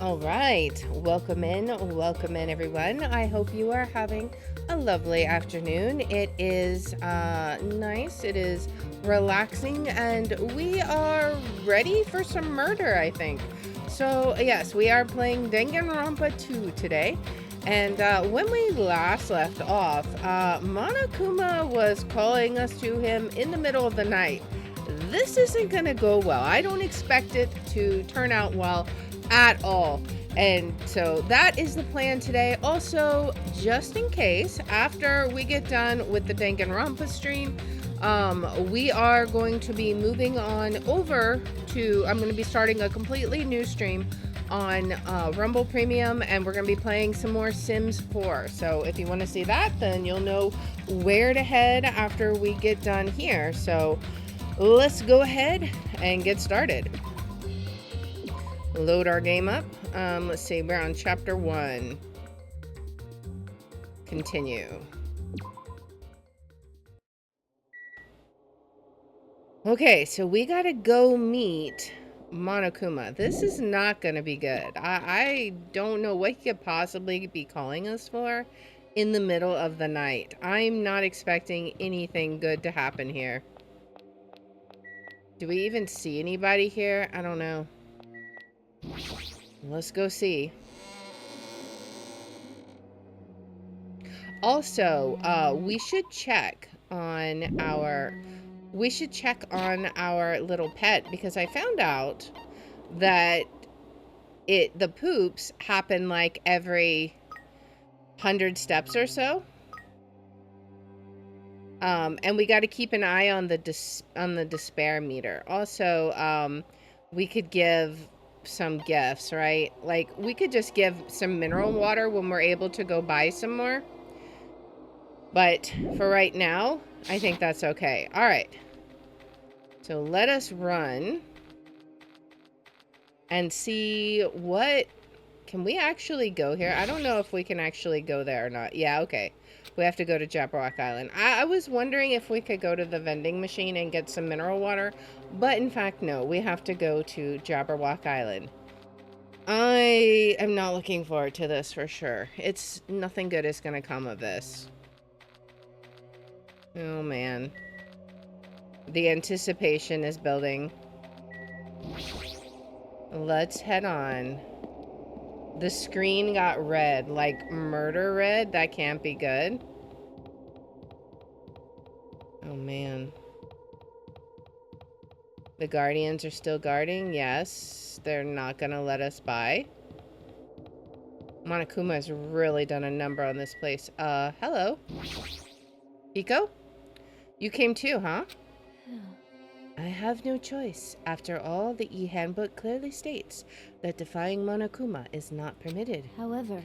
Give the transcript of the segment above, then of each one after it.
All right, welcome in everyone. I hope you are having a lovely afternoon. It is nice, it is relaxing, and we are ready for some murder, I think. So yes, we are playing Danganronpa 2 today. And when we last left off, Monokuma was calling us to him in the middle of the night. This isn't gonna go well. I don't expect it to turn out well at all. And so that is the plan today. Also, just in case, after we get done with the Danganronpa stream, we are going to be moving on over to, I'm going to be starting a completely new stream on Rumble Premium, and we're going to be playing some more Sims 4. So if you want to see that, then you'll know where to head after we get done here. So let's go ahead and get started. Load our game up. Let's see, we're on chapter 1. Continue. Okay, so we gotta go meet Monokuma. This is not gonna be good. I don't know what he could possibly be calling us for in the middle of the night. I'm not expecting anything good to happen here. Do we even see anybody here? I don't know. Let's go see. Also, we should check on our little pet, because I found out that the poops happen like every 100 steps or so. And we got to keep an eye on the despair meter. Also, we could give some gifts, right? Like, we could just give some mineral water when we're able to go buy some more. But for right now, I think that's okay. All right. So let us run and see what... Can we actually go here? I don't know if we can actually go there or not. Yeah, okay. We have to go to Jabberwock Island. I was wondering if we could go to the vending machine and get some mineral water, but in fact, no. We have to go to Jabberwock Island. I am not looking forward to this for sure. It's nothing good is going to come of this. Oh, man. The anticipation is building. Let's head on. The screen got red, like murder red. That can't be good. Oh, man. The Guardians are still guarding. Yes. They're not going to let us by. Monokuma has really done a number on this place. Hello. Hiko? You came too, huh? I have no choice. After all, the e-handbook clearly states that defying Monokuma is not permitted. However,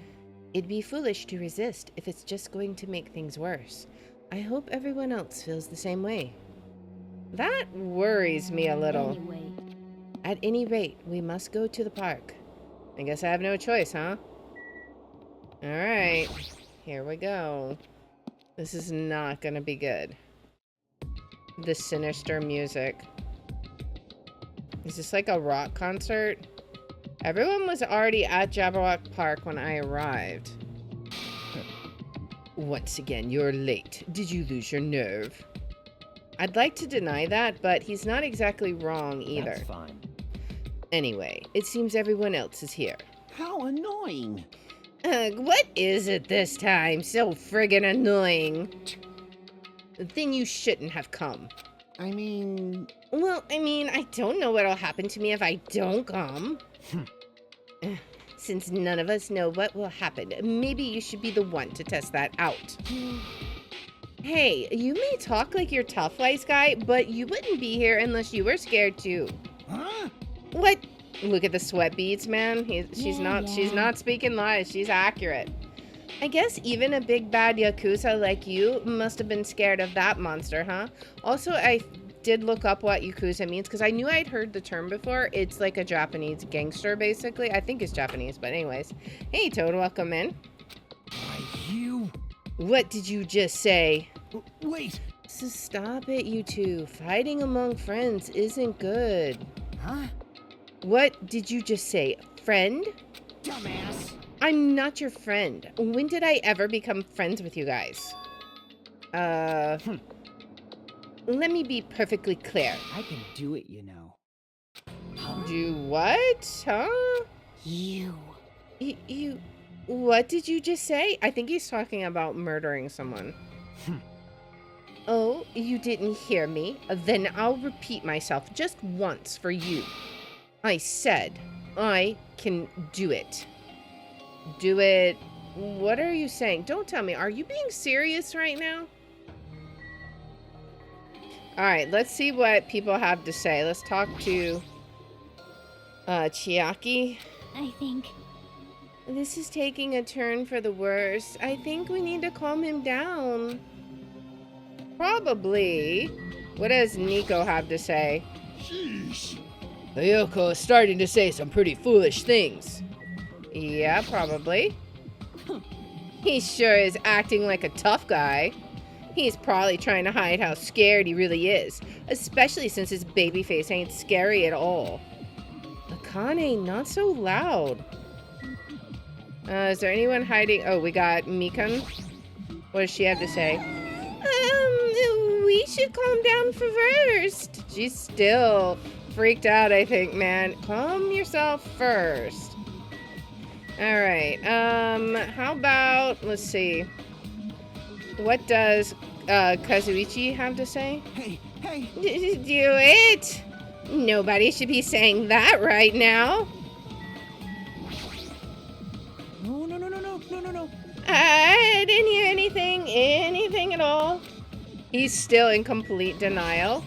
it'd be foolish to resist if it's just going to make things worse. I hope everyone else feels the same way. That worries me a little. Anyway. At any rate, we must go to the park. I guess I have no choice, huh? Alright, here we go. This is not gonna be good. The sinister music. Is this like a rock concert? Everyone was already at Jabberwock Park when I arrived. Once again, you're late. Did you lose your nerve? I'd like to deny that, but he's not exactly wrong either. That's fine. Anyway, it seems everyone else is here. How annoying. What is it this time? So friggin' annoying. Then you shouldn't have come. I mean... Well, I don't know what'll happen to me if I don't come. Since none of us know what will happen, maybe you should be the one to test that out. Hey, you may talk like you're tough, wise guy, but you wouldn't be here unless you were scared too. Huh? What? Look at the sweat beads, man. She's not speaking lies. She's accurate. I guess even a big bad Yakuza like you must have been scared of that monster, huh? Also, I did look up what Yakuza means, because I knew I'd heard the term before. It's like a Japanese gangster, basically. I think it's Japanese, but anyways. Hey, Toad, welcome in. Why, you... What did you just say? Wait! So stop it, you two. Fighting among friends isn't good. Huh? What did you just say? Friend? dumbass. I'm not your friend. When did I ever become friends with you guys? Let me be perfectly clear. I can do it, you know. Do what? Huh? You. You... What did you just say? I think he's talking about murdering someone. Oh, you didn't hear me? Then I'll repeat myself just once for you. I said I can do it. Do it... What are you saying? Don't tell me. Are you being serious right now? Alright, let's see what people have to say. Let's talk to... Chiaki. I think... This is taking a turn for the worse. I think we need to calm him down. Probably. What does Nico have to say? Sheesh. Ayoko is starting to say some pretty foolish things. Yeah, probably. He sure is acting like a tough guy. He's probably trying to hide how scared he really is, especially since his baby face ain't scary at all. Akane, not so loud. Is there anyone hiding? Oh, we got Mikun. What does she have to say? We should calm down first. She's still freaked out, I think, man. Calm yourself first. All right. How about, let's see. What does Kazuichi have to say? Hey. Do it. Nobody should be saying that right now. No. I didn't hear anything at all. He's still in complete denial.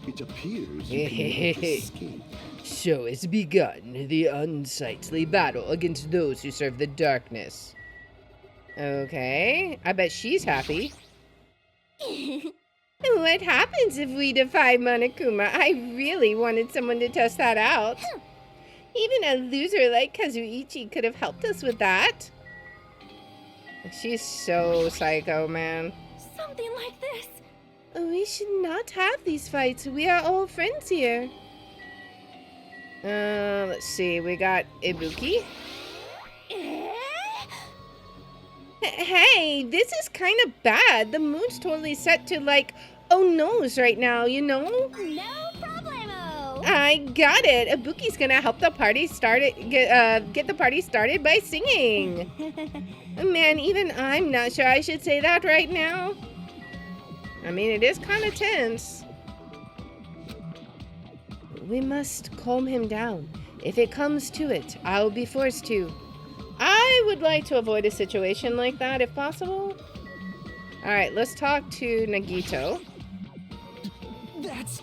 It appears you cannot escape. So it's begun the unsightly battle against those who serve the darkness. Okay, I bet she's happy. What happens if we defy Monokuma? I really wanted someone to test that out. Even a loser like Kazuichi could have helped us with that. She's so psycho, man. Something like this. We should not have these fights. We are all friends here. Let's see. We got Ibuki. Hey, this is kind of bad. The mood's totally set to, like, oh no's right now, you know? No problemo. I got it. Ibuki's gonna help the party get the party started by singing. Man, even I'm not sure I should say that right now. I mean, it is kind of tense. We must calm him down. If it comes to it, I'll be forced to. I would like to avoid a situation like that if possible. Alright, let's talk to Nagito. That's...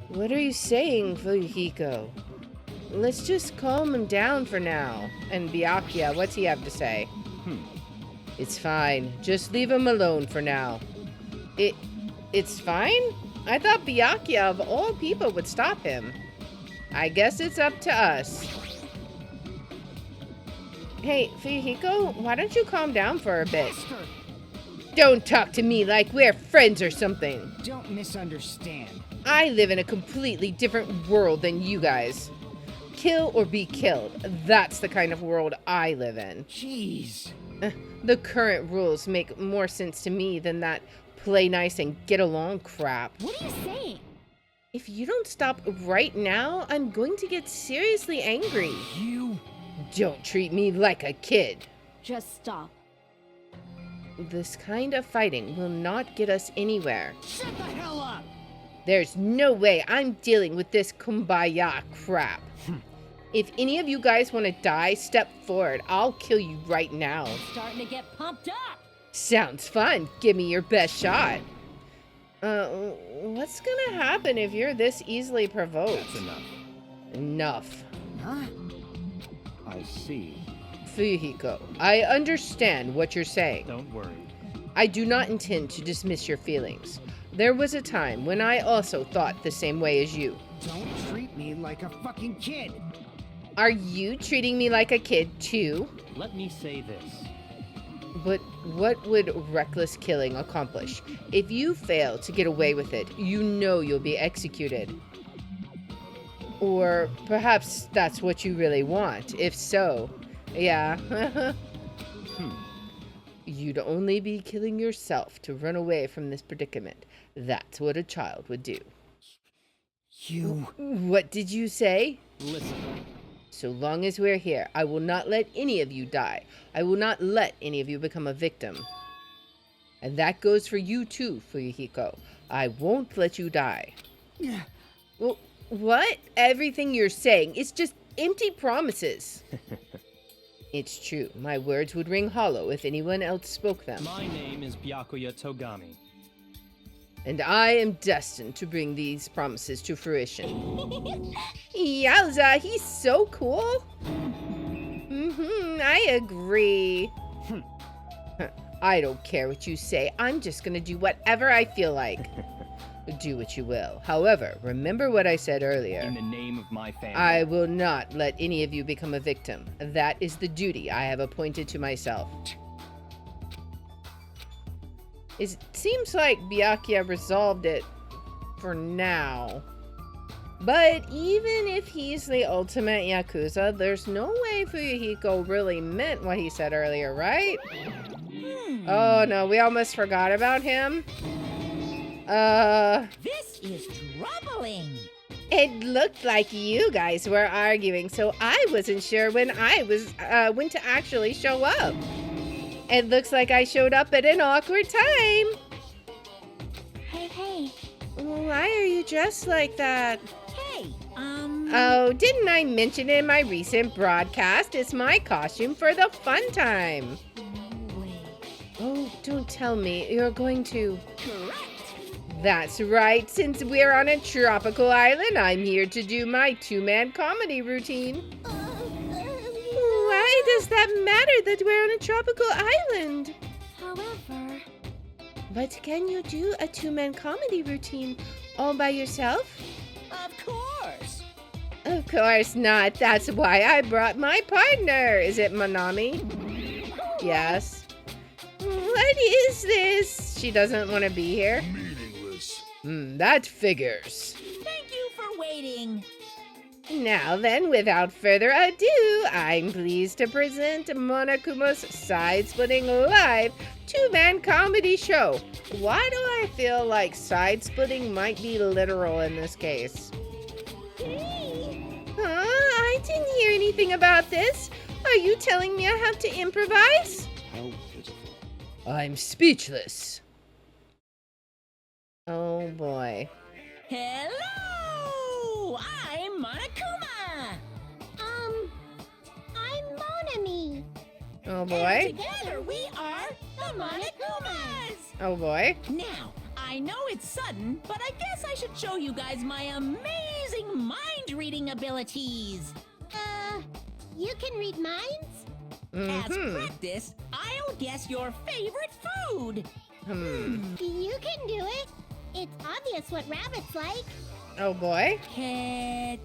What are you saying, Fuyuhiko? Let's just calm him down for now. And Byakuya, what's he have to say? It's fine. Just leave him alone for now. It's fine? I thought Byakuya, of all people, would stop him. I guess it's up to us. Hey, Fuyuhiko, why don't you calm down for a bit? Bastard. Don't talk to me like we're friends or something. Don't misunderstand. I live in a completely different world than you guys. Kill or be killed. That's the kind of world I live in. Jeez. The current rules make more sense to me than that play nice and get along crap. What are you saying? If you don't stop right now, I'm going to get seriously angry. You... Don't treat me like a kid. Just stop. This kind of fighting will not get us anywhere. Shut the hell up! There's no way I'm dealing with this kumbaya crap. If any of you guys want to die, step forward. I'll kill you right now. Starting to get pumped up. Sounds fun. Give me your best shot. What's gonna happen if you're this easily provoked? That's enough. Enough. Huh? I see. Fuyuhiko, I understand what you're saying. Don't worry. I do not intend to dismiss your feelings. There was a time when I also thought the same way as you. Don't treat me like a fucking kid. Are you treating me like a kid too? Let me say this. But what would reckless killing accomplish? If you fail to get away with it, you know you'll be executed. Or perhaps that's what you really want. If so, yeah. You'd only be killing yourself to run away from this predicament. That's what a child would do. You... What did you say? Listen. So long as we're here, I will not let any of you die. I will not let any of you become a victim. And that goes for you too, Fuyuhiko. I won't let you die. Well, what? Everything you're saying is just empty promises. It's true. My words would ring hollow if anyone else spoke them. My name is Byakuya Togami. And I am destined to bring these promises to fruition. Yowza, he's so cool. I agree. I don't care what you say. I'm just gonna do whatever I feel like. Do what you will. However, remember what I said earlier. In the name of my family. I will not let any of you become a victim. That is the duty I have appointed to myself. It seems like Byakuya resolved it for now. But even if he's the ultimate Yakuza, there's no way Fuyuhiko really meant what he said earlier, right? Oh no, we almost forgot about him. This is troubling. It looked like you guys were arguing, so I wasn't sure when when to actually show up. It looks like I showed up at an awkward time. Hey. Why are you dressed like that? Hey, Oh, didn't I mention in my recent broadcast? It's my costume for the fun time. Oh, don't tell me. You're going to... correct. That's right. Since we're on a tropical island, I'm here to do my two-man comedy routine. Why does that matter that we're on a tropical island? However, But can you do a two-man comedy routine all by yourself? Of course. Of course not. That's why I brought my partner. Is it Manami? Yes. What is this? She doesn't want to be here. Meaningless. That figures. Thank you for waiting. Now then, without further ado, I'm pleased to present Monokuma's side-splitting live two-man comedy show. Why do I feel like side-splitting might be literal in this case? I didn't hear anything about this. Are you telling me I have to improvise? How pitiful. I'm speechless. Oh boy. Hello! I'm Monokuma! I'm Monami. Oh And boy. together we are the Monokumas! Oh boy. Now, I know it's sudden, but I guess I should show you guys my amazing mind-reading abilities. You can read minds? As practice, I'll guess your favorite food. You can do it. It's obvious what rabbits like. Oh boy. Cat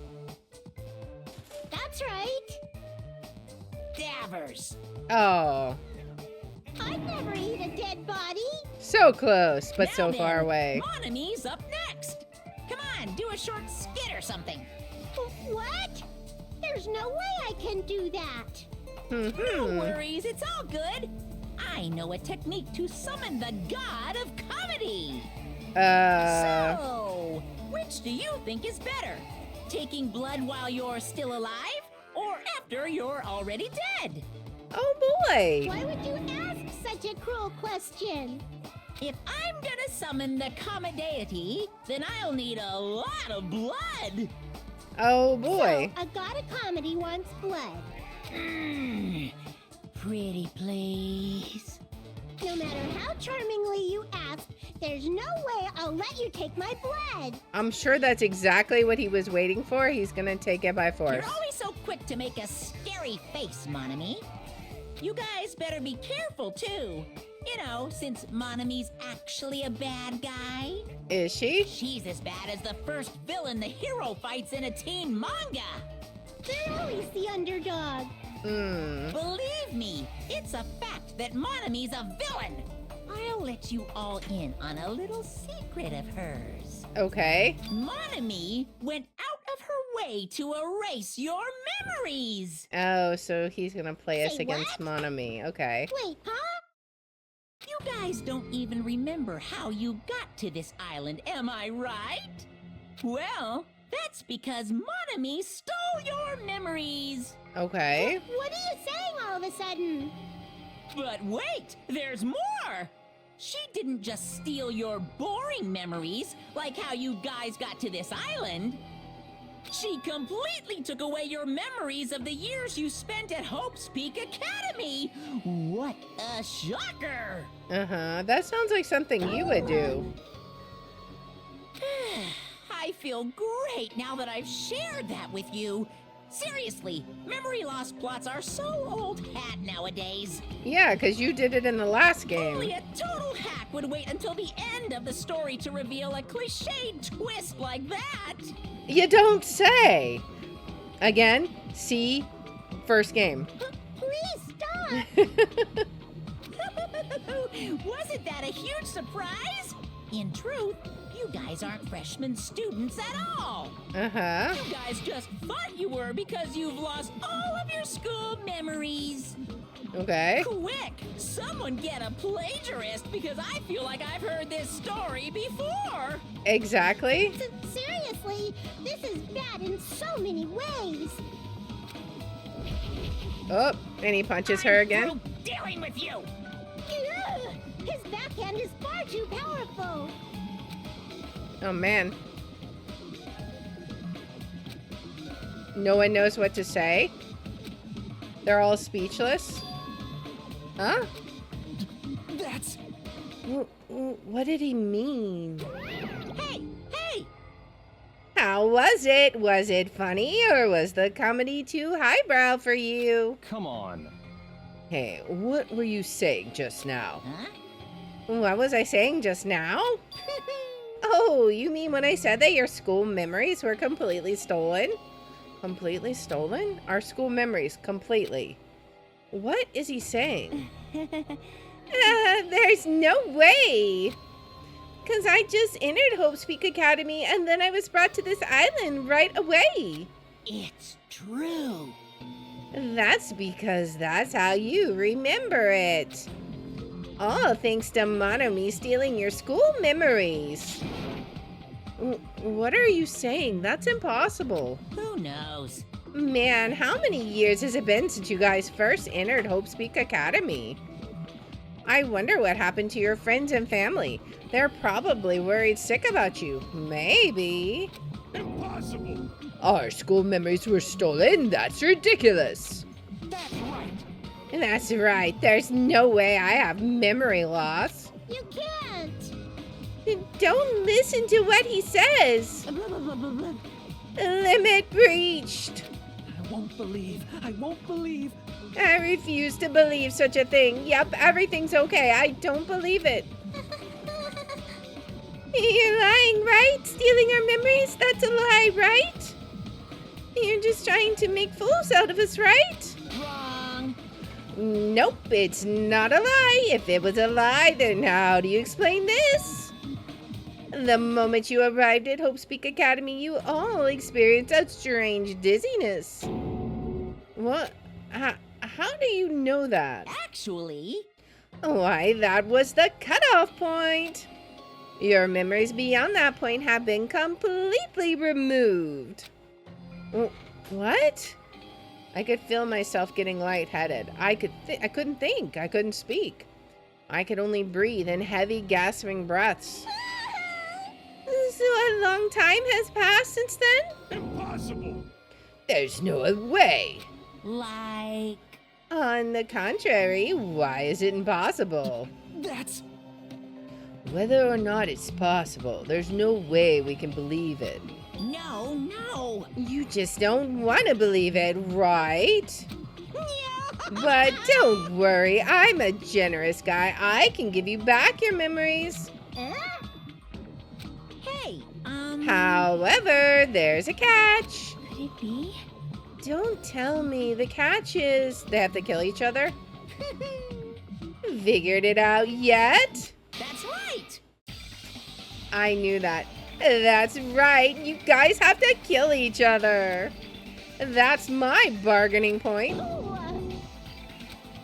That's right. Davers. Oh. I'd never eat a dead body. So close, but Now so then, far away. Monami's up next. Come on, do a short skit or something. What? There's no way I can do that. No worries, it's all good. I know a technique to summon the god of comedy. So, which do you think is better? Taking blood while you're still alive, or after you're already dead? Oh boy. Why would you ask such a cruel question? If I'm gonna summon the comet deity, then I'll need a lot of blood. Oh boy. So, a god of comedy wants blood. Pretty please. No matter how charmingly you ask, there's no way I'll let you take my blood. I'm sure that's exactly what he was waiting for. He's gonna take it by force. You're always so quick to make a scary face, Monami. You guys better be careful, too. You know, since Monami's actually a bad guy. Is she? She's as bad as the first villain the hero fights in a teen manga. They're always the underdog. Believe me, it's a fact that Monami's a villain. I'll let you all in on a little secret of hers. Okay. Monami went out of her way to erase your memories. Oh, so he's gonna play us Say against what? Monami. Okay. Wait, huh? You guys don't even remember how you got to this island, am I right? Well, that's because Monami stole your memories. Okay. What are you saying all of a sudden? But wait, there's more! She didn't just steal your boring memories, like how you guys got to this island. She completely took away your memories of the years you spent at Hope's Peak Academy. What a shocker! Uh-huh. That sounds like something you would do. I feel great now that I've shared that with you. Seriously, memory loss plots are so old hat nowadays. Yeah, because you did it in the last Only game. a total hack would wait until the end of the story to reveal a cliched twist like that. You don't say. Again, see first game. Please stop! Wasn't that a huge surprise? In truth, you guys aren't freshman students at all. Uh-huh. You guys just thought you were because you've lost all of your school memories. Okay. Quick, someone get a plagiarist because I feel like I've heard this story before. Exactly. Seriously, this is bad in so many ways. Oh, and he punches her again. I'm through dealing with you. Ugh, his backhand is far too powerful. Oh, man. No one knows what to say. They're all speechless. Huh? That's... What did he mean? Hey, hey! How was it? Was it funny, or was the comedy too highbrow for you? Come on. Hey, what were you saying just now? Huh? What was I saying just now? Oh, you mean when I said that your school memories were completely stolen? Completely stolen? Our school memories, completely. What is he saying? There's no way. Because I just entered Hope's Peak Academy and then I was brought to this island right away. It's true. That's because that's how you remember it. All thanks to Monami stealing your school memories. What are you saying? That's impossible. Who knows? Man, how many years has it been since you guys first entered Hope's Peak Academy? I wonder what happened to your friends and family. They're probably worried sick about you. Maybe. Impossible! Our school memories were stolen? That's ridiculous. That's right. That's right. There's no way I have memory loss. You can't. Don't listen to what he says. Limit breached. I won't believe. I won't believe. I refuse to believe such a thing. Yep, everything's okay. I don't believe it. You're lying, right? Stealing our memories? That's a lie, right? You're just trying to make fools out of us, right? Wrong. Nope, it's not a lie. If it was a lie, then how do you explain this? The moment you arrived at Hope's Peak Academy, you all experienced a strange dizziness. What? How do you know that? Actually, Why, that was the cutoff point. Your memories beyond that point have been completely removed. What? I could feel myself getting lightheaded. I couldn't think. I couldn't speak. I could only breathe in heavy, gasping breaths. So a long time has passed since then? Impossible! There's no way. like... On the contrary, why is it impossible? That's... Whether or not it's possible, there's no way we can believe it. No. You just don't want to believe it, right? But don't worry, I'm a generous guy. I can give you back your memories. Hey, However, there's a catch. could it be? Don't tell me the catch is they have to kill each other. Figured it out yet? That's right. I knew that. That's right. You guys have to kill each other. That's my bargaining point. Oh,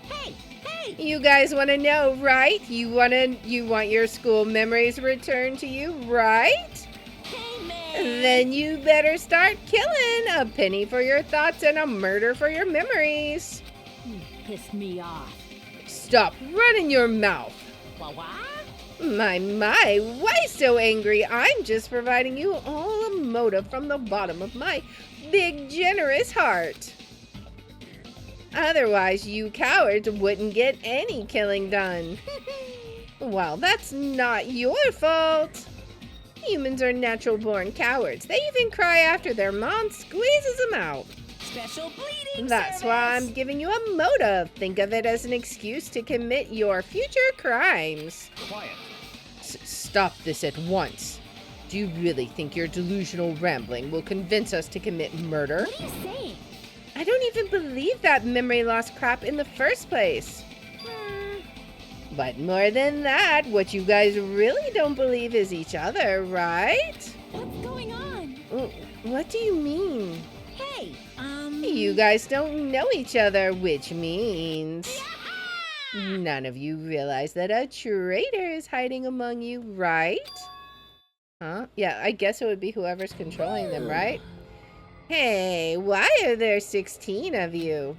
hey, hey! You guys want to know, right? You want your school memories returned to you, right? Hey, man! Then you better start killing. A penny for your thoughts and a murder for your memories. You pissed me off. Stop running your mouth. What? My, why so angry? I'm just providing you all a motive from the bottom of my big, generous heart. Otherwise, you cowards wouldn't get any killing done. Well, that's not your fault. Humans are natural-born cowards. They even cry after their mom squeezes them out. Special bleeding That's service. why I'm giving you a motive. Think of it as an excuse to commit your future crimes. Quiet. Stop this at once. Do you really think your delusional rambling will convince us to commit murder? What are you saying? I don't even believe that memory loss crap in the first place. But more than that, what you guys really don't believe is each other, right? What's going on? What do you mean? Hey, You guys don't know each other, which means none of you realize that a traitor is hiding among you, right? Huh? Yeah, I guess it would be whoever's controlling them, right? Hey, why are there 16 of you?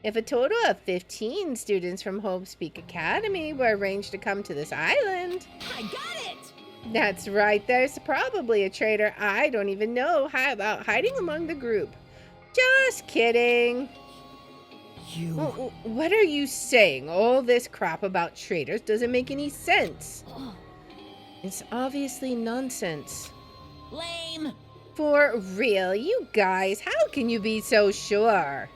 If a total of 15 students from Hope Speak Academy were arranged to come to this island, I got it! that's right, there's probably a traitor I don't even know about hiding among the group. Just kidding. You... What are you saying? All this crap about traitors doesn't make any sense. It's obviously nonsense. Lame! For real, you guys, how can you be so sure?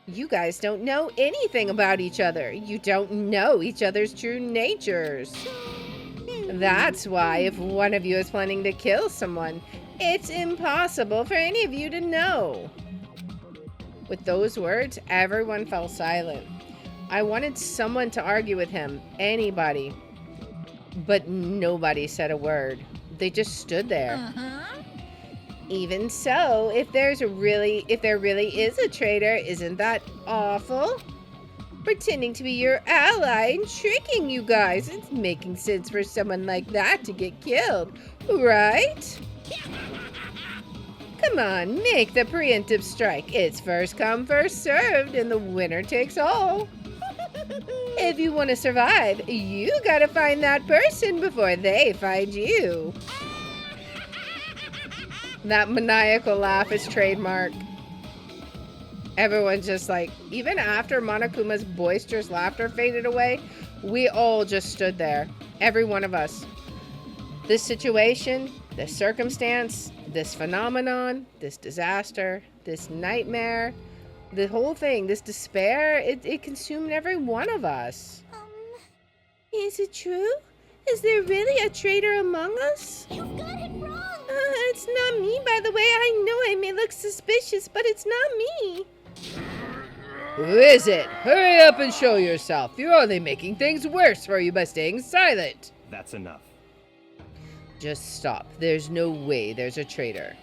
You guys don't know anything about each other. You don't know each other's true natures. That's why if one of you is planning to kill someone, it's impossible for any of you to know. With those words, everyone fell silent. I wanted someone to argue with him, anybody. But nobody said a word. They just stood there. Uh-huh. Even so, if there really is a traitor, isn't that awful? Pretending to be your ally and tricking you guys. It's making sense for someone like that to get killed, right? Come on, make the preemptive strike. It's first come, first served, and the winner takes all. If you want to survive, you gotta find that person before they find you. That maniacal laugh is trademark. Everyone's just like, even after Monokuma's boisterous laughter faded away, we all just stood there. Every one of us. This situation, this circumstance, this phenomenon, this disaster, this nightmare, the whole thing, this despair, it consumed every one of us. Is it true? Is there really a traitor among us? You've got it wrong! It's not me, by the way. I know I may look suspicious, but it's not me. Who is it? Hurry up and show yourself. You're only making things worse for you by staying silent. That's enough. Just stop. There's no way there's a traitor.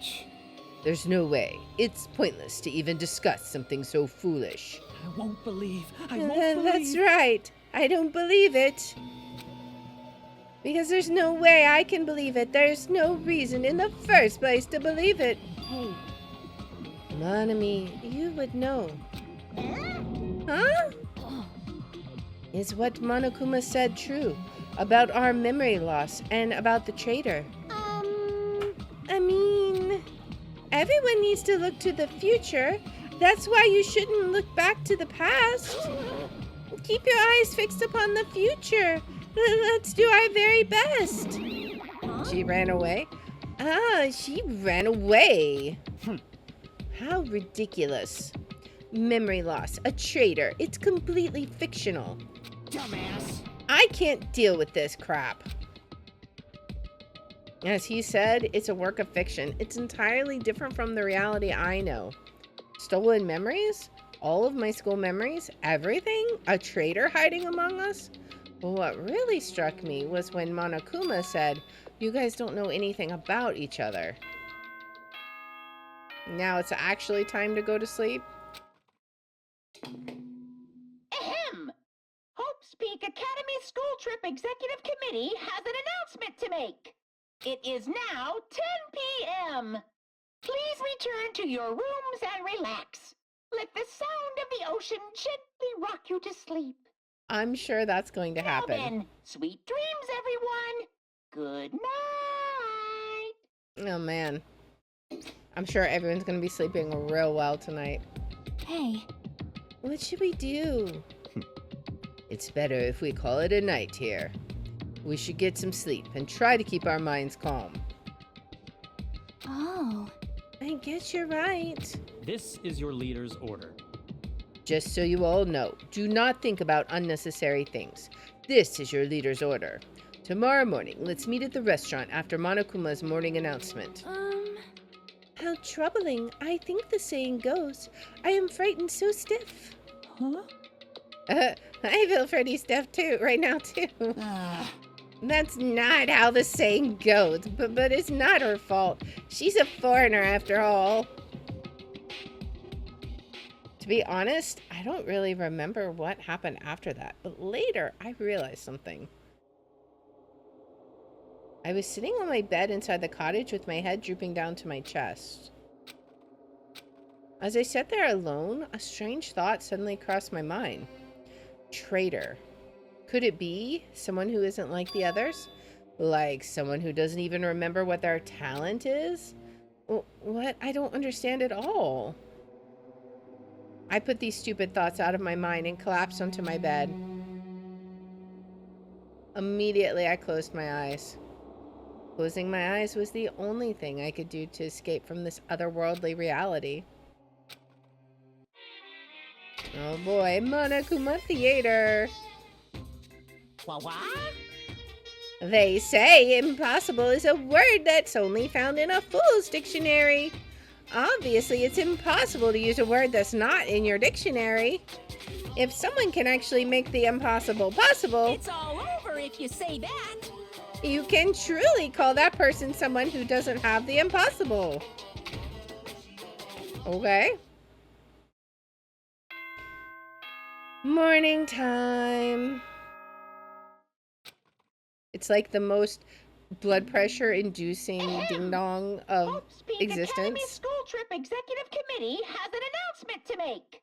There's no way. It's pointless to even discuss something so foolish. I won't believe. I won't believe. That's right. I don't believe it. Because there's no way I can believe it. There's no reason in the first place to believe it. Hey, Nanami, you would know. Huh? Is what Monokuma said true about our memory loss and about the traitor? I mean, everyone needs to look to the future. That's why you shouldn't look back to the past. Keep your eyes fixed upon the future. Let's do our very best. She ran away. She ran away. How ridiculous. Memory loss, a traitor. It's completely fictional. Dumbass. I can't deal with this crap. As he said, it's a work of fiction. It's entirely different from the reality I know. Stolen memories? All of my school memories? Everything? A traitor hiding among us? But what really struck me was when Monokuma said, "You guys don't know anything about each other." Now it's actually time to go to sleep? Ahem! Hope's Peak Academy School Trip Executive Committee has an announcement to make. It is now 10 p.m. Please return to your rooms and relax. Let the sound of the ocean gently rock you to sleep. I'm sure that's going to happen. Now then, sweet dreams, everyone. Good night. Oh man. I'm sure everyone's gonna be sleeping real well tonight. Hey, What should we do? It's better if we call it a night here. We should get some sleep and try to keep our minds calm. oh, I guess you're right. This is your leader's order. Just so you all know, do not think about unnecessary things. This is your leader's order. Tomorrow morning, let's meet at the restaurant after Monokuma's morning announcement. How troubling. I think the saying goes, I am frightened so stiff. Huh? I feel pretty stiff too, right now too. That's not how the saying goes, but it's not her fault. She's a foreigner after all. To be honest, I don't really remember what happened after that, but later I realized something. I was sitting on my bed inside the cottage with my head drooping down to my chest. As I sat there alone, a strange thought suddenly crossed my mind. Traitor. Could it be someone who isn't like the others? Like someone who doesn't even remember what their talent is? What? I don't understand at all. I put these stupid thoughts out of my mind and collapsed onto my bed. Immediately, I closed my eyes. Closing my eyes was the only thing I could do to escape from this otherworldly reality. Oh boy, Monokuma Theater! What? They say impossible is a word that's only found in a fool's dictionary. Obviously, it's impossible to use a word that's not in your dictionary. If someone can actually make the impossible possible, It's all over if you say that. you can truly call that person someone who doesn't have the impossible. Okay. Morning time. It's like the most blood pressure inducing ding dong of Hope's Peak Academy existence. School Trip Executive Committee has an announcement to make.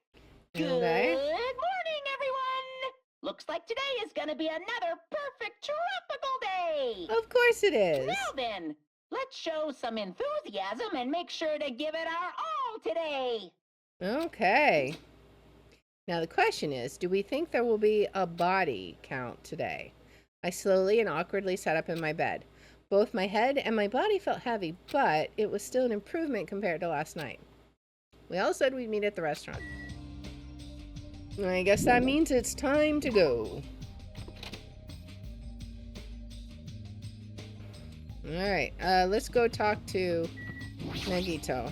Good Okay. morning, everyone. Looks like today is going to be another perfect tropical day. Of course it is. Now then, let's show some enthusiasm and make sure to give it our all today. Okay. Now the question is, do we think there will be a body count today? I slowly and awkwardly sat up in my bed. Both my head and my body felt heavy, but it was still an improvement compared to last night. We all said we'd meet at the restaurant. I guess that means it's time to go. Alright, let's go talk to Nagito.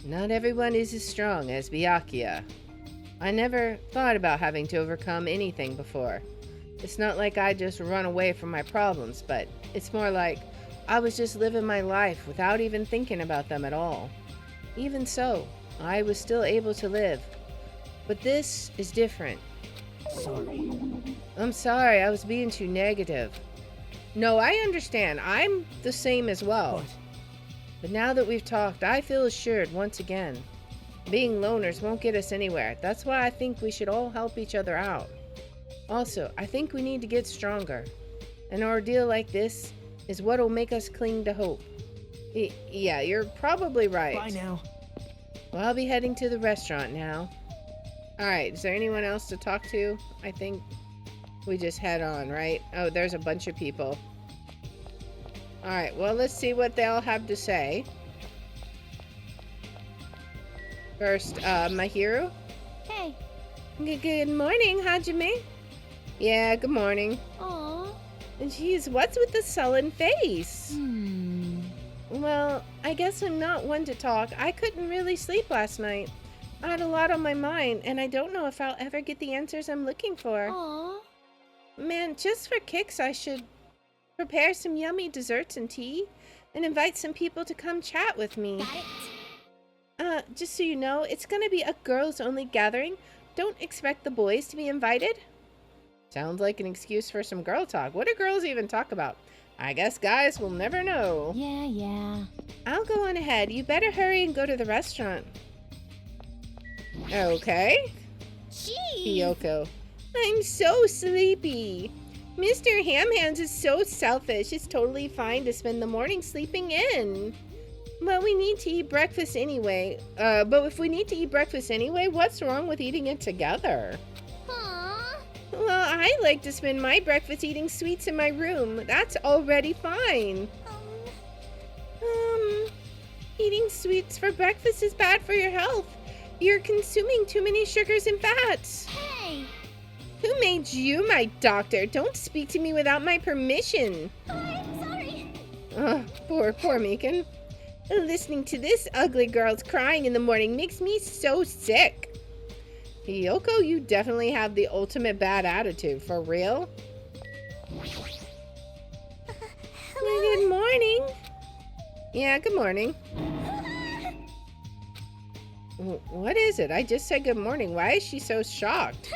Not everyone is as strong as Byakuya. I never thought about having to overcome anything before. It's not like I just run away from my problems, but it's more like I was just living my life without even thinking about them at all. Even so, I was still able to live. But this is different. Sorry. I'm sorry, I was being too negative. No, I understand. I'm the same as well. But But now that we've talked, I feel assured once again. Being loners won't get us anywhere. That's why I think we should all help each other out. Also, I think we need to get stronger. An ordeal like this is what'll make us cling to hope. Yeah, you're probably right. bye now. Well, I'll be heading to the restaurant now. Alright, is there anyone else to talk to? I think we just head on, right? Oh, there's a bunch of people. Alright, well, let's see what they all have to say. First, Mahiru. hey. Good morning, Hajime. Yeah, good morning. Aw. Jeez, what's with the sullen face? Hmm. Well, I guess I'm not one to talk. I couldn't really sleep last night. I had a lot on my mind, and I don't know if I'll ever get the answers I'm looking for. Aw. Man, just for kicks, I should prepare some yummy desserts and tea and invite some people to come chat with me. Got it? Just so you know, it's gonna be a girls-only gathering. Don't expect the boys to be invited. Sounds like an excuse for some girl talk. What do girls even talk about? I guess guys will never know. Yeah. I'll go on ahead. You better hurry and go to the restaurant. Okay. Jeez. Hiyoko. I'm so sleepy. Mr. Hamhands is so selfish. It's totally fine to spend the morning sleeping in. But we need to eat breakfast anyway. But if we need to eat breakfast anyway, what's wrong with eating it together? Aww. Well, I like to spend my breakfast eating sweets in my room. That's already fine. Eating sweets for breakfast is bad for your health. You're consuming too many sugars and fats. Hey. Who made you my doctor? Don't speak to me without my permission. Oh, I'm sorry. Poor Megan. Listening to this ugly girl's crying in the morning makes me so sick. Hiyoko, you definitely have the ultimate bad attitude. For real? Good morning. Yeah, good morning. What is it? I just said good morning. Why is she so shocked?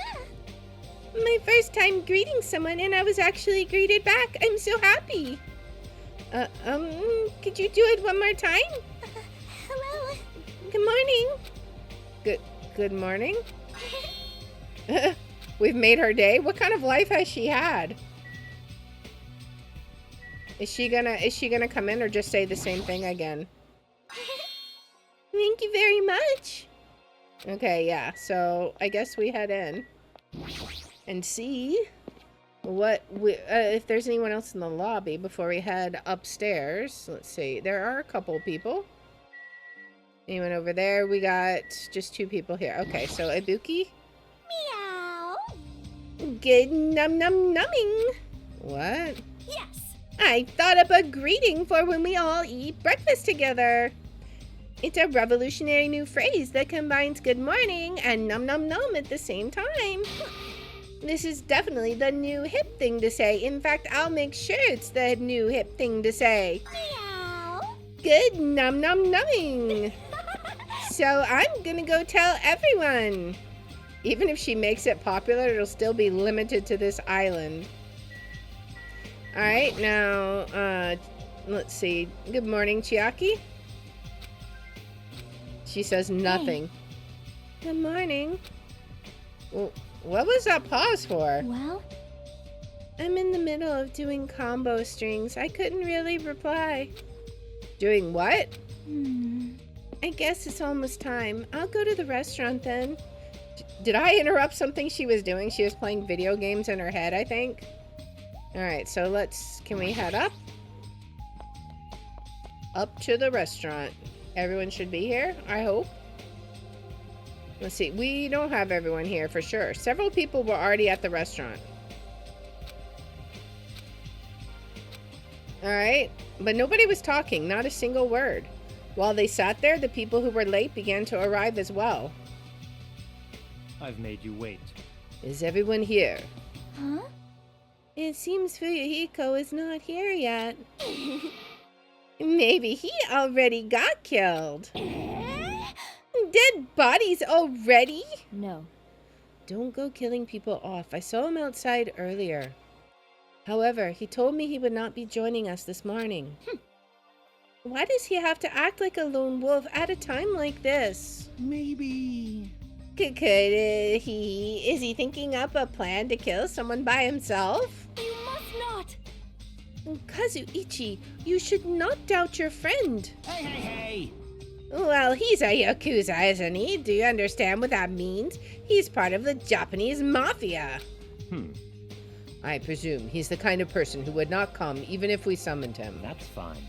My first time greeting someone and I was actually greeted back. I'm so happy. Could you do it one more time? Hello. Good morning. Good morning? We've made her day. What kind of life has she had? Is she gonna come in or just say the same thing again? Thank you very much. Okay, yeah. So I guess we head in and see if there's anyone else in the lobby before we head upstairs. Let's see. There are a couple people. Anyone over there? We got just 2 people here. Okay, so Ibuki. Meow. Good numbing. What? Yes. I thought up a greeting for when we all eat breakfast together. It's a revolutionary new phrase that combines good morning and num at the same time. This is definitely the new hip thing to say. In fact, I'll make sure it's the new hip thing to say. Meow. Good numbing. So I'm gonna go tell everyone. Even if she makes it popular, it'll still be limited to this island. Alright, now, let's see. Good morning, Chiaki. She says nothing. Hey. Good morning. Well, what was that pause for? Well? I'm in the middle of doing combo strings. I couldn't really reply. Doing what? I guess it's almost time. I'll go to the restaurant then. Did I interrupt something she was doing? She was playing video games in her head, I think. Alright, so can we head up? Up to the restaurant. Everyone should be here, I hope. Let's see, we don't have everyone here for sure. Several people were already at the restaurant. Alright, but nobody was talking, not a single word. While they sat there, the people who were late began to arrive as well. I've made you wait. Is everyone here? Huh? It seems Fuyuhiko is not here yet. Maybe he already got killed. Dead bodies already? No. Don't go killing people off. I saw him outside earlier. However, he told me he would not be joining us this morning. Why does he have to act like a lone wolf at a time like this? Maybe... Is he thinking up a plan to kill someone by himself? You must not. Kazuichi, you should not doubt your friend. Hey! Well, he's a Yakuza, isn't he? Do you understand what that means? He's part of the Japanese mafia. I presume he's the kind of person who would not come even if we summoned him. That's fine.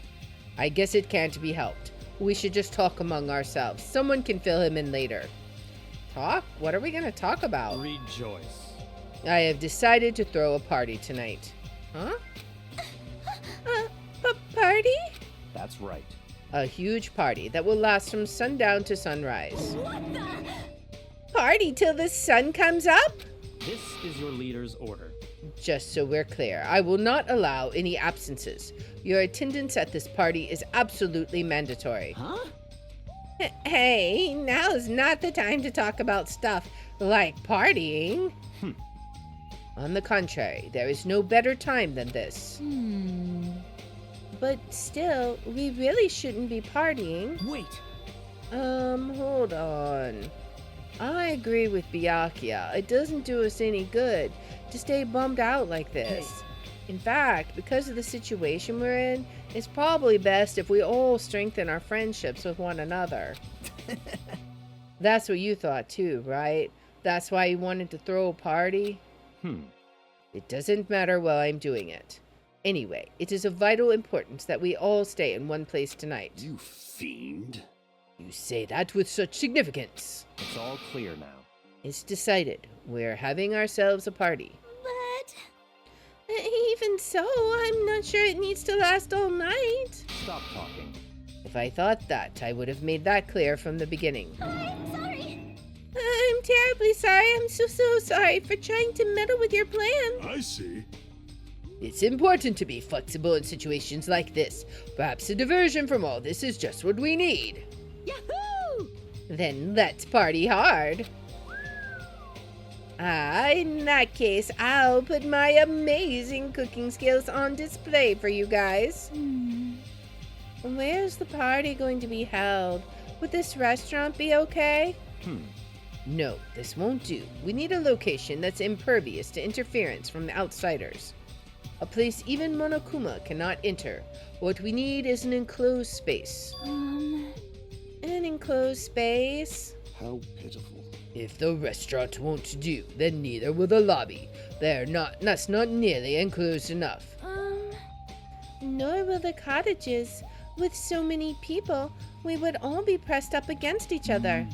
I guess it can't be helped. We should just talk among ourselves. Someone can fill him in later. Talk? What are we going to talk about? Rejoice. I have decided to throw a party tonight. Huh? A party? That's right. A huge party that will last from sundown to sunrise. What the? Party till the sun comes up? This is your leader's order. Just so we're clear, I will not allow any absences. Your attendance at this party is absolutely mandatory. Huh? Hey, now's not the time to talk about stuff like partying. On the contrary, there is no better time than this. But still, we really shouldn't be partying. Wait. Hold on. I agree with Byakuya. It doesn't do us any good to stay bummed out like this. In fact, because of the situation we're in, it's probably best if we all strengthen our friendships with one another. That's what you thought too, right? That's why you wanted to throw a party? It doesn't matter while I'm doing it. Anyway, it is of vital importance that we all stay in one place tonight. You fiend. You say that with such significance. It's all clear now. It's decided. We're having ourselves a party. But Even so, I'm not sure it needs to last all night. Stop talking. If I thought that, I would have made that clear from the beginning. I'm sorry. I'm terribly sorry. I'm so sorry for trying to meddle with your plan. I see. It's important to be flexible in situations like this. Perhaps a diversion from all this is just what we need. Yahoo! Then let's party hard. In that case, I'll put my amazing cooking skills on display for you guys. Where's the party going to be held? Would this restaurant be okay? No, this won't do. We need a location that's impervious to interference from the outsiders. A place even Monokuma cannot enter. What we need is an enclosed space. An enclosed space? How pitiful. If the restaurant won't do, then neither will the lobby. That's not nearly enclosed enough. Nor will the cottages. With so many people, we would all be pressed up against each other.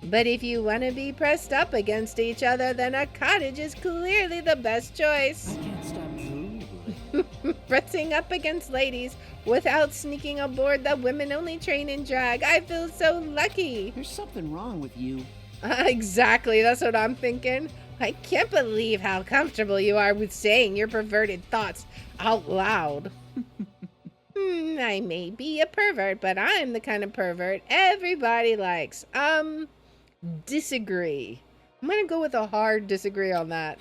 But if you want to be pressed up against each other, then a cottage is clearly the best choice. I can't stop drooling. Pressing up against ladies without sneaking aboard the women-only train in drag. I feel so lucky. There's something wrong with you. Exactly, that's what I'm thinking. I can't believe how comfortable you are with saying your perverted thoughts out loud. I may be a pervert, but I'm the kind of pervert everybody likes. Disagree. I'm gonna go with a hard disagree on that.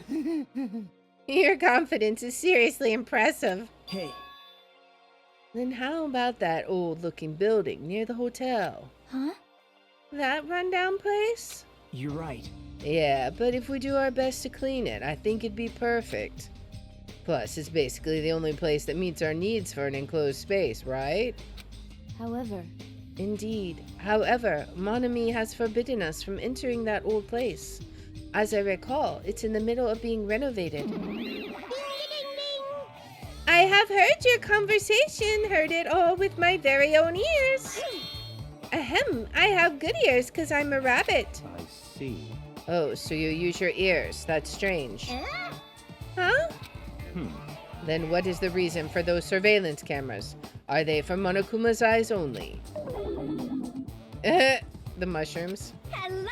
Your confidence is seriously impressive. Hey. Then how about that old-looking building near the hotel? Huh? That rundown place? You're right. Yeah, but if we do our best to clean it, I think it'd be perfect. Plus, it's basically the only place that meets our needs for an enclosed space, right? However, Indeed. However, Monami has forbidden us from entering that old place. As I recall, it's in the middle of being renovated. I have heard your conversation, heard it all with my very own ears. Ahem, I have good ears because I'm a rabbit. I see. Oh, so you use your ears. That's strange. Huh? Then what is the reason for those surveillance cameras? Are they for Monokuma's eyes only? The mushrooms. hello?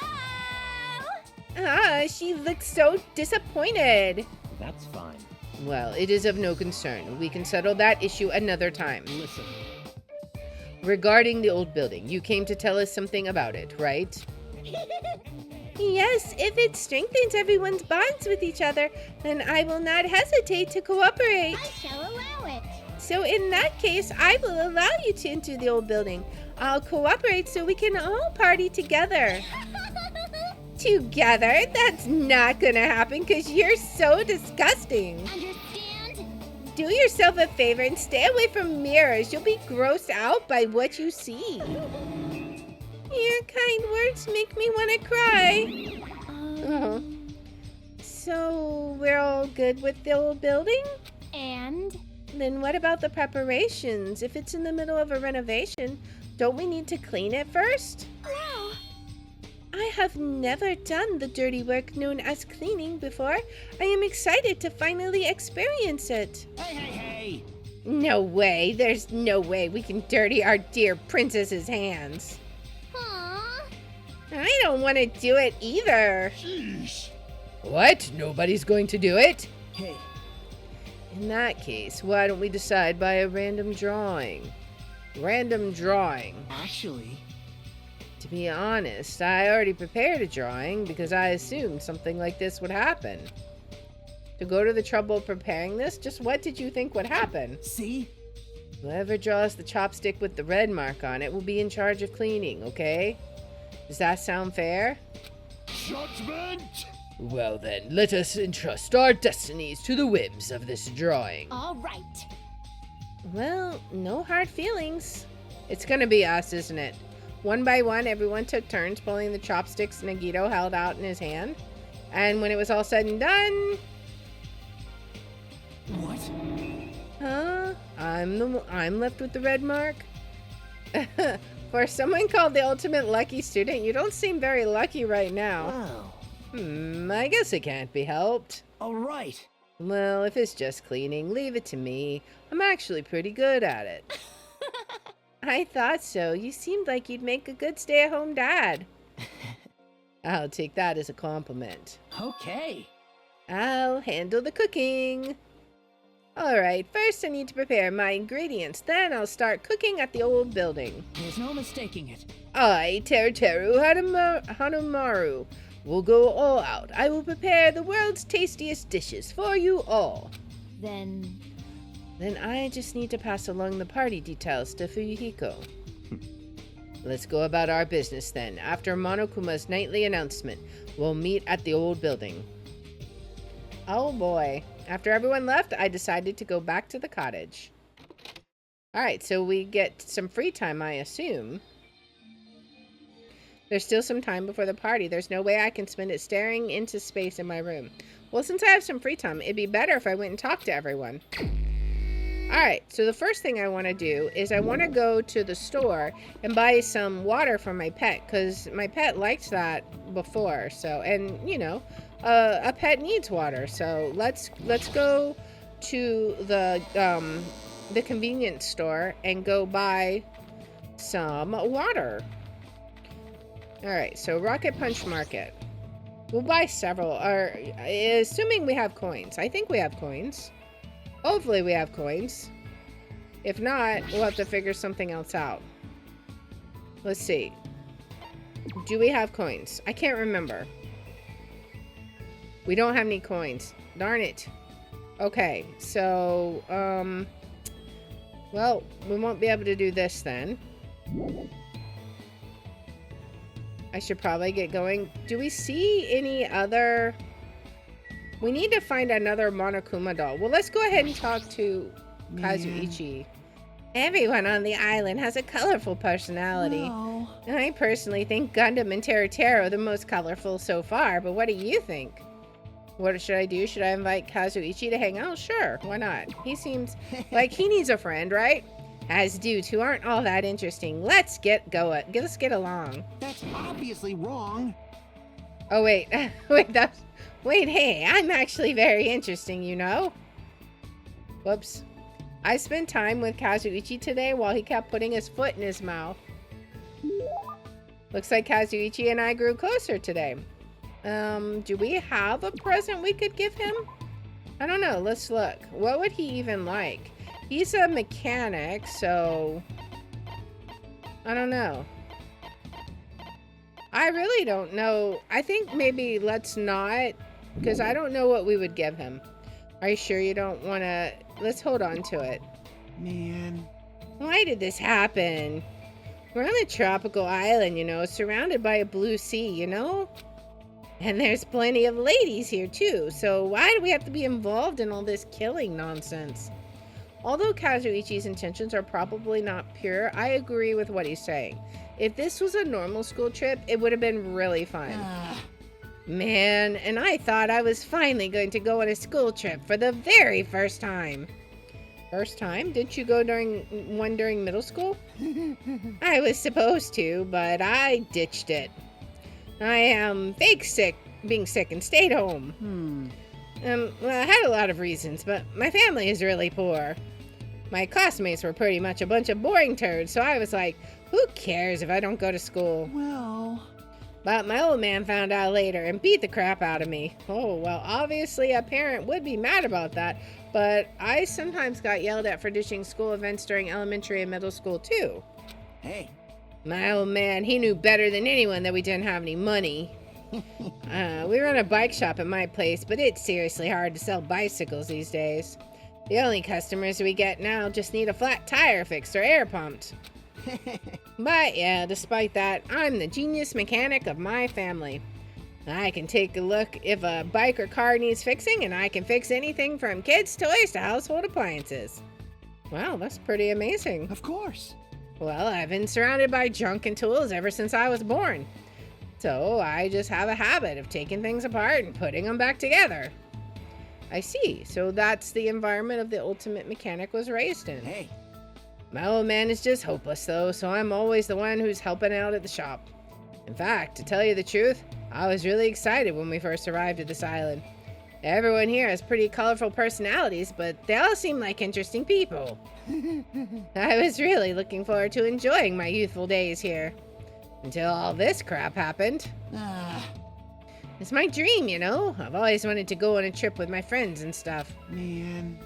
She looks so disappointed. That's fine. Well, it is of no concern. We can settle that issue another time. Listen. Regarding the old building, you came to tell us something about it, right? Yes, if it strengthens everyone's bonds with each other, then I will not hesitate to cooperate. I shall allow it. So in that case, I will allow you to enter the old building. I'll cooperate so we can all party together. Together? That's not gonna happen because you're so disgusting. Understand? Do yourself a favor and stay away from mirrors. You'll be grossed out by what you see. Your kind words make me want to cry. So we're all good with the old building? And? Then what about the preparations? If it's in the middle of a renovation, don't we need to clean it first? No. I have never done the dirty work known as cleaning before. I am excited to finally experience it. Hey! No way. There's no way we can dirty our dear princess's hands. Aww. I don't want to do it either. Sheesh. What? Nobody's going to do it? Hey, In that case, why don't we decide by a random drawing? Random drawing. actually, To be honest, I already prepared a drawing because I assumed something like this would happen. To go to the trouble of preparing this, just what did you think would happen? see? Whoever draws the chopstick with the red mark on it will be in charge of cleaning, okay? Does that sound fair? Judgment! Well then, let us entrust our destinies to the whims of this drawing. All right. Well, no hard feelings. It's gonna be us, isn't it? One by one, everyone took turns pulling the chopsticks Nagito held out in his hand. And when it was all said and done... What? Huh? I'm left with the red mark? For someone called the ultimate lucky student, you don't seem very lucky right now. Wow. I guess it can't be helped. All right. Well, if it's just cleaning, leave it to me. I'm actually pretty good at it. I thought so. You seemed like you'd make a good stay-at-home dad. I'll take that as a compliment. Okay. I'll handle the cooking. Alright, first I need to prepare my ingredients. Then I'll start cooking at the old building. There's no mistaking it. I, Teruteru Hanamaru, will go all out. I will prepare the world's tastiest dishes for you all. Then Then I just need to pass along the party details to Fuyuhiko. Let's go about our business then. After Monokuma's nightly announcement, we'll meet at the old building. Oh boy. After everyone left, I decided to go back to the cottage. Alright, so we get some free time, I assume. There's still some time before the party. There's no way I can spend it staring into space in my room. Well, since I have some free time, it'd be better if I went and talked to everyone. Alright, so the first thing I want to do is I want to go to the store and buy some water for my pet, because my pet liked that before, so, and, you know, a pet needs water, so let's go to the convenience store and go buy some water. Alright, so Rocket Punch Market. We'll buy several, or assuming we have coins. I think we have coins. Hopefully we have coins. If not, we'll have to figure something else out. Let's see. Do we have coins? I can't remember. We don't have any coins. Darn it. Okay, so, well, we won't be able to do this then. I should probably get going. Do we see any other... We need to find another Monokuma doll. Well, let's go ahead and talk to Kazuichi. Everyone on the island has a colorful personality. No. I personally think Gundam and Teruteru are the most colorful so far, but what do you think? What should I do? Should I invite Kazuichi to hang out? Sure, why not? He seems like he needs a friend, right? As dudes who aren't all that interesting. Let's get going. Let's get along. That's obviously wrong. Oh, wait. Wait, hey, I'm actually very interesting, you know? Whoops. I spent time with Kazuichi today while he kept putting his foot in his mouth. Looks like Kazuichi and I grew closer today. Do we have a present we could give him? I don't know. Let's look. What would he even like? He's a mechanic, so... I don't know. I really don't know. I think maybe let's not, because I don't know what we would give him. Are you sure you don't want to... Let's hold on to it. Man. Why did this happen? We're on a tropical island, you know, surrounded by a blue sea, you know? And there's plenty of ladies here, too, so why do we have to be involved in all this killing nonsense? Although Kazuichi's intentions are probably not pure, I agree with what he's saying. If this was a normal school trip, it would have been really fun. Man, and I thought I was finally going to go on a school trip for the very first time. First time? Didn't you go during middle school? I was supposed to, but I ditched it. I am being sick and stayed home. Well, I had a lot of reasons, but my family is really poor. My classmates were pretty much a bunch of boring turds, so I was like, who cares if I don't go to school? Well... But my old man found out later and beat the crap out of me. Oh, well, obviously a parent would be mad about that, but I sometimes got yelled at for ditching school events during elementary and middle school too. Hey, My old man, he knew better than anyone that we didn't have any money. We run a bike shop at my place, but it's seriously hard to sell bicycles these days. The only customers we get now just need a flat tire fixed or air pumped. But yeah, despite that, I'm the genius mechanic of my family. I can take a look if a bike or car needs fixing, and I can fix anything from kids' toys to household appliances. Wow, that's pretty amazing. of course. Well, I've been surrounded by junk and tools ever since I was born. So I just have a habit of taking things apart and putting them back together. I see. So that's the environment of the ultimate mechanic was raised in. Hey, My old man is just hopeless though, so I'm always the one who's helping out at the shop. In fact, to tell you the truth, I was really excited when we first arrived at this island. Everyone here has pretty colorful personalities, but they all seem like interesting people. I was really looking forward to enjoying my youthful days here. Until all this crap happened. It's my dream, you know? I've always wanted to go on a trip with my friends and stuff. man.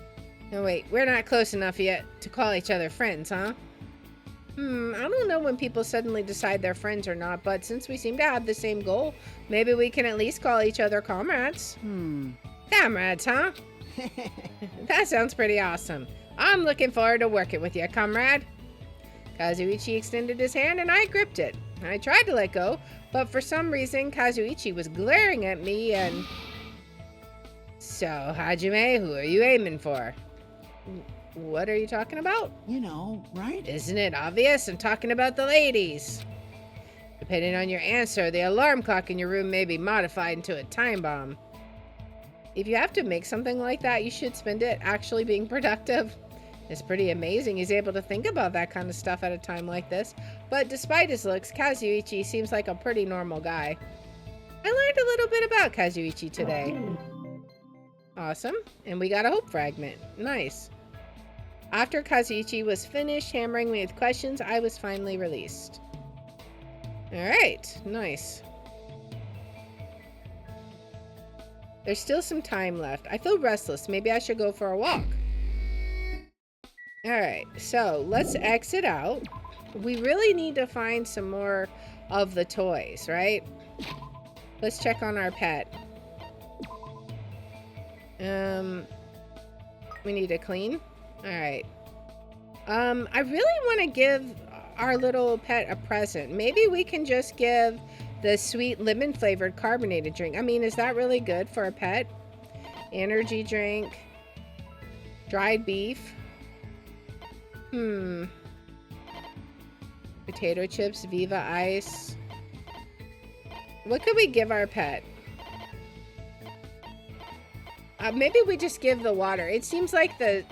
No, wait, we're not close enough yet to call each other friends, huh? I don't know when people suddenly decide they're friends or not, but since we seem to have the same goal, maybe we can at least call each other comrades. Comrades, huh? That sounds pretty awesome. I'm looking forward to working with you, comrade. Kazuichi extended his hand and I gripped it. I tried to let go, but for some reason Kazuichi was glaring at me and... So, Hajime, who are you aiming for? What are you talking about? You know, right? Isn't it obvious? I'm talking about the ladies. Depending on your answer, the alarm clock in your room may be modified into a time bomb. If you have to make something like that, you should spend it actually being productive. It's pretty amazing he's able to think about that kind of stuff at a time like this. But despite his looks, Kazuichi seems like a pretty normal guy. I learned a little bit about Kazuichi today. Awesome. And we got a hope fragment. Nice. After Kazuichi was finished hammering me with questions, I was finally released. Alright, nice. There's still some time left. I feel restless. Maybe I should go for a walk. Alright, so let's exit out. We really need to find some more of the toys, right? Let's check on our pet. We need to clean. Alright. I really want to give our little pet a present. Maybe we can just give the sweet lemon flavored carbonated drink. I mean, is that really good for a pet? Energy drink. Dried beef. Potato chips, Viva Ice. What could we give our pet? Maybe we just give the water. It seems like a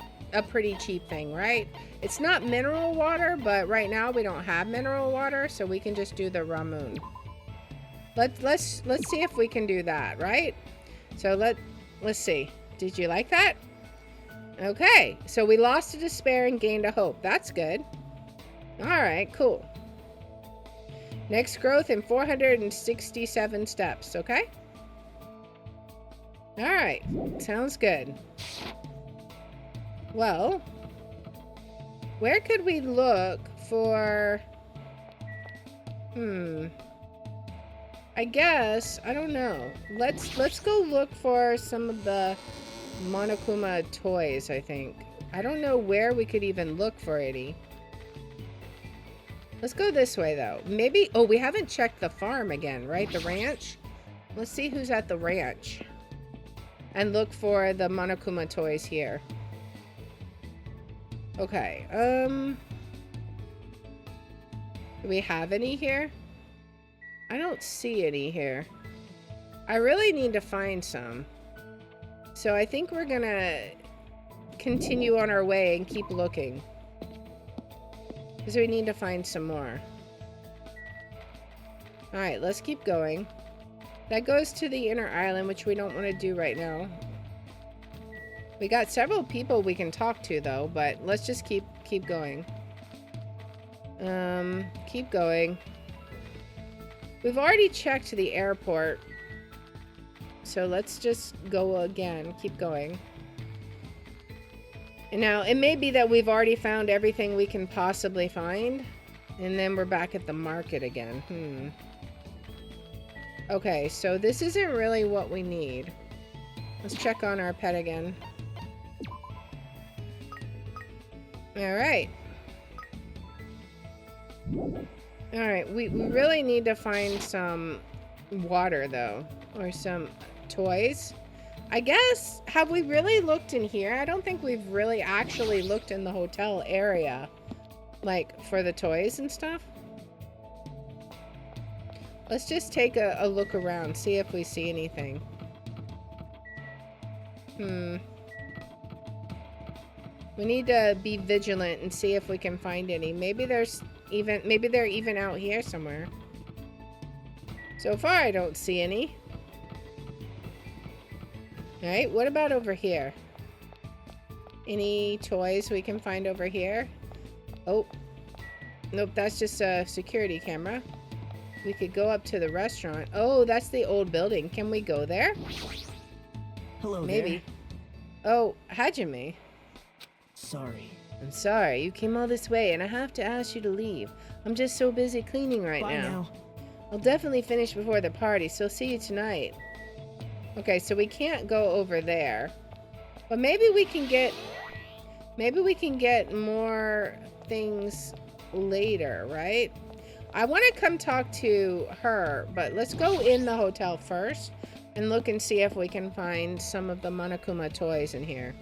pretty cheap thing, right? It's not mineral water, but right now we don't have mineral water, so we can just do the Ramoon. Let's see if we can do that, right? So let's see. Did you like that? Okay, so we lost a despair and gained a hope. That's good. All right, cool. Next growth in 467 steps, okay? All right, sounds good. Well, where could we look for... I guess, I don't know. Let's go look for some of the Monokuma toys, I think. I don't know where we could even look for any. Let's go this way, though. Maybe... Oh, we haven't checked the farm again, right? The ranch? Let's see who's at the ranch. And look for the Monokuma toys here. Okay, do we have any here? I don't see any here. I really need to find some. So I think we're gonna continue on our way and keep looking. Because we need to find some more. Alright, let's keep going. That goes to the inner island, which we don't want to do right now. We got several people we can talk to, though, but let's just keep going. Keep going. We've already checked the airport. So let's just go again. Keep going. And now, it may be that we've already found everything we can possibly find. And then we're back at the market again. Okay, so this isn't really what we need. Let's check on our pet again. Alright. Alright, we really need to find some water, though. Or some toys. I guess, have we really looked in here? I don't think we've really actually looked in the hotel area. Like, for the toys and stuff. Let's just take a look around, see if we see anything. We need to be vigilant and see if we can find any. Maybe they're even out here somewhere. So far, I don't see any. Alright, what about over here? Any toys we can find over here? Oh. Nope, that's just a security camera. We could go up to the restaurant. Oh, that's the old building. Can we go there? Hello Maybe. Oh, Hajime. Sorry. I'm sorry. You came all this way and I have to ask you to leave. I'm just so busy cleaning right Bye now. I'll definitely finish before the party, so see you tonight. Okay, so we can't go over there. But maybe we can get more things later, right? I want to come talk to her, but let's go in the hotel first and look and see if we can find some of the Monokuma toys in here.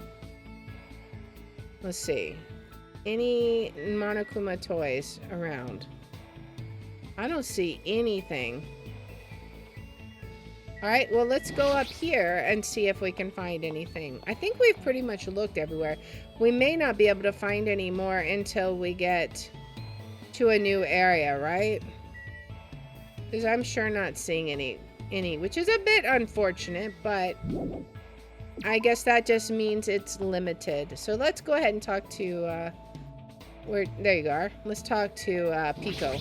Let's see. Any Monokuma toys around? I don't see anything. Alright, well, let's go up here and see if we can find anything. I think we've pretty much looked everywhere. We may not be able to find any more until we get to a new area, right? Because I'm sure not seeing any, which is a bit unfortunate, but I guess that just means it's limited. So let's go ahead and talk to, there you are. Let's talk to Pico.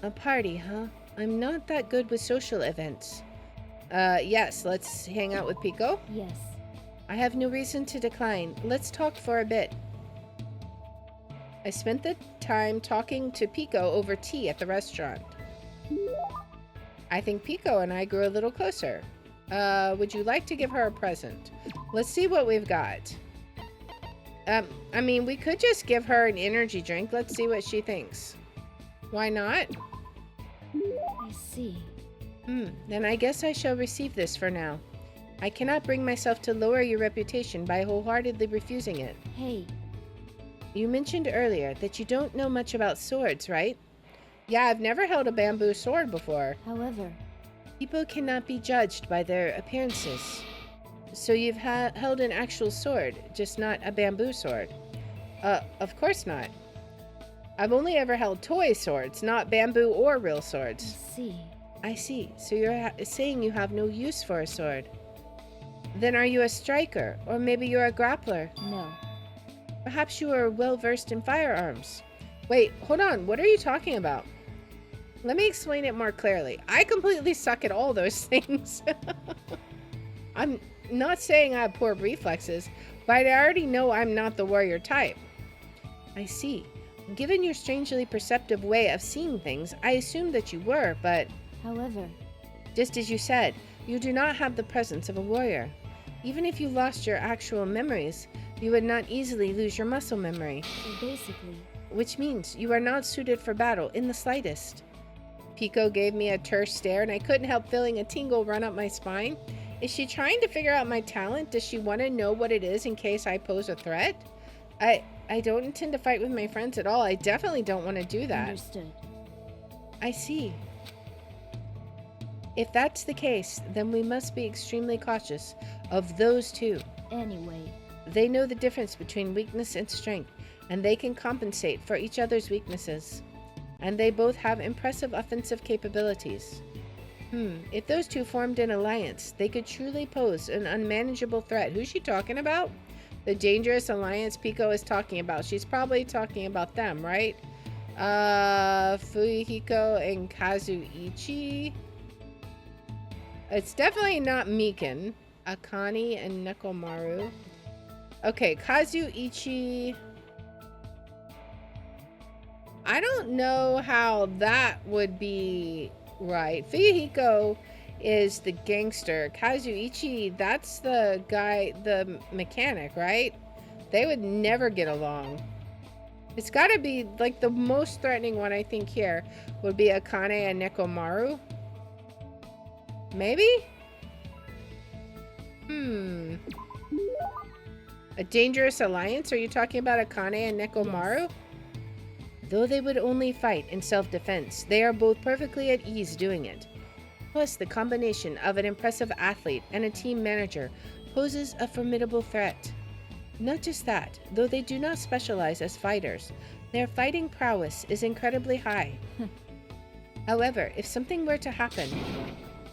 A party, huh? I'm not that good with social events. Yes, let's hang out with Pico. Yes. I have no reason to decline. Let's talk for a bit. I spent the time talking to Pico over tea at the restaurant. I think Pico and I grew a little closer. Would you like to give her a present? Let's see what we've got. I mean, we could just give her an energy drink. Let's see what she thinks. Why not? I see. Then I guess I shall receive this for now. I cannot bring myself to lower your reputation by wholeheartedly refusing it. Hey. You mentioned earlier that you don't know much about swords, right? Yeah, I've never held a bamboo sword before. However, people cannot be judged by their appearances. So you've held an actual sword, just not a bamboo sword. Of course not. I've only ever held toy swords, not bamboo or real swords. I see. So you're saying you have no use for a sword. Then are you a striker? Or maybe you're a grappler? No. Perhaps you are well versed in firearms. Wait, hold on. What are you talking about? Let me explain it more clearly. I completely suck at all those things. I'm not saying I have poor reflexes, but I already know I'm not the warrior type. I see. Given your strangely perceptive way of seeing things, I assumed that you were, but... However... Just as you said, you do not have the presence of a warrior. Even if you lost your actual memories, you would not easily lose your muscle memory. So basically... Which means you are not suited for battle in the slightest. Pico gave me a terse stare and I couldn't help feeling a tingle run up my spine. Is she trying to figure out my talent? Does she want to know what it is in case I pose a threat? I don't intend to fight with my friends at all. I definitely don't want to do that. Understood. I see. If that's the case, then we must be extremely cautious of those two. Anyway. They know the difference between weakness and strength, and they can compensate for each other's weaknesses. And they both have impressive offensive capabilities. If those two formed an alliance, they could truly pose an unmanageable threat. Who's she talking about? The dangerous alliance Pico is talking about. She's probably talking about them, right? Fuyuhiko and Kazuichi. It's definitely not Mikan. Akane and Nekomaru. Okay, Kazuichi. I don't know how that would be right. Fuyuhiko is the gangster. Kazuichi, that's the guy, the mechanic, right? They would never get along. It's got to be, like, the most threatening one, I think, here would be Akane and Nekomaru. Maybe? A dangerous alliance? Are you talking about Akane and Nekomaru? Though they would only fight in self-defense, they are both perfectly at ease doing it. Plus, the combination of an impressive athlete and a team manager poses a formidable threat. Not just that, though they do not specialize as fighters, their fighting prowess is incredibly high. However, if something were to happen...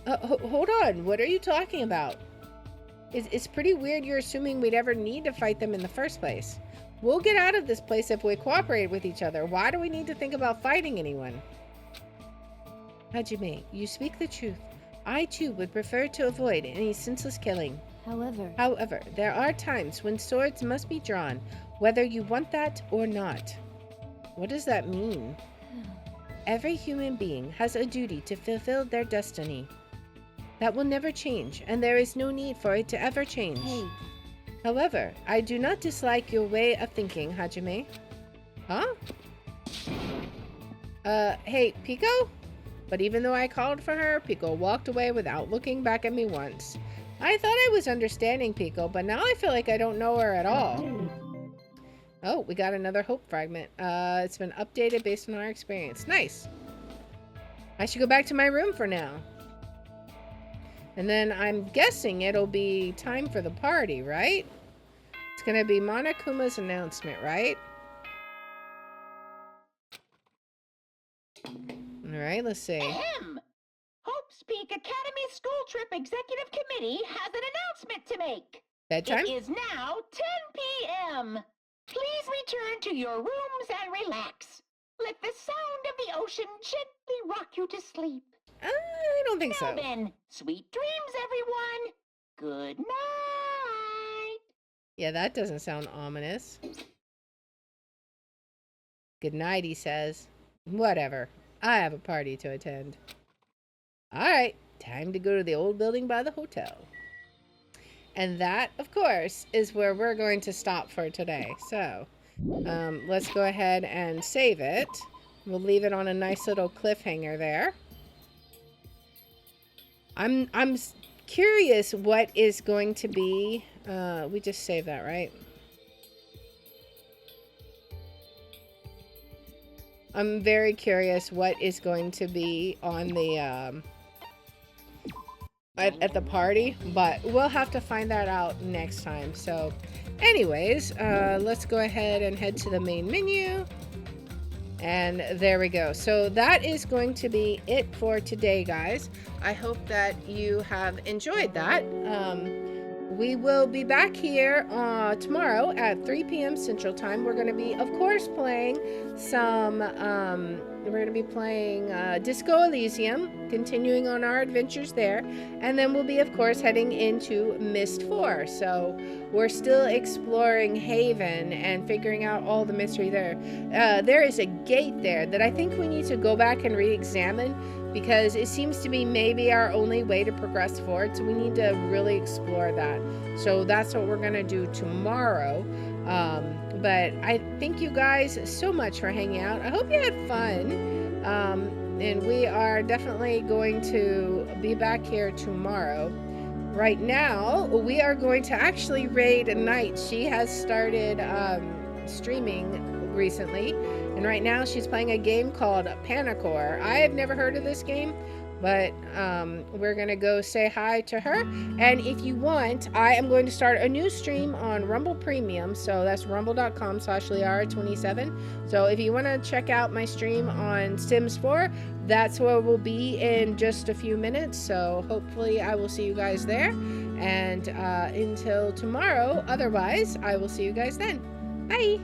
hold on, what are you talking about? It's pretty weird you're assuming we'd ever need to fight them in the first place. We'll get out of this place if we cooperate with each other. Why do we need to think about fighting anyone? Hajime, you speak the truth. I too would prefer to avoid any senseless killing. However, there are times when swords must be drawn, whether you want that or not. What does that mean? Every human being has a duty to fulfill their destiny. That will never change, and there is no need for it to ever change. Hey. However, I do not dislike your way of thinking, Hajime. Huh? Hey, Pico? But even though I called for her, Pico walked away without looking back at me once. I thought I was understanding Pico, but now I feel like I don't know her at all. Oh, we got another hope fragment. It's been updated based on our experience. Nice. I should go back to my room for now. And then I'm guessing it'll be time for the party, right? It's gonna be Monokuma's announcement, right? Alright, let's see. Ahem! Hope's Peak Academy School Trip Executive Committee has an announcement to make. Bedtime? It is now 10 p.m. Please return to your rooms and relax. Let the sound of the ocean gently rock you to sleep. I don't think Now so. then, sweet dreams, everyone. Good night. Yeah, that doesn't sound ominous. Good night, he says. Whatever. I have a party to attend. Alright, time to go to the old building by the hotel. And that, of course, is where we're going to stop for today. So, let's go ahead and save it. We'll leave it on a nice little cliffhanger there. I'm curious what is going to be... we just saved that, right? I'm very curious what is going to be on the... at the party, but we'll have to find that out next time. So anyways, let's go ahead and head to the main menu, and there we go. So that is going to be it for today, guys. I hope that you have enjoyed that. We will be back here tomorrow at 3 p.m. Central Time. We're going to be, of course, playing some, we're going to be playing Disco Elysium, continuing on our adventures there. And then we'll be, of course, heading into Mist 4. So we're still exploring Haven and figuring out all the mystery there. There is a gate there that I think we need to go back and re-examine, because it seems to be maybe our only way to progress forward. So we need to really explore that. So that's what we're going to do tomorrow. But I thank you guys so much for hanging out. I hope you had fun. And we are definitely going to be back here tomorrow. Right now, we are going to actually raid Night. She has started streaming recently. And right now she's playing a game called Panicore. I have never heard of this game, but we're going to go say hi to her. And if you want, I am going to start a new stream on Rumble Premium. So that's rumble.com/Liara27. So if you want to check out my stream on Sims 4, that's where we'll be in just a few minutes. So hopefully I will see you guys there. And until tomorrow, otherwise, I will see you guys then. Bye!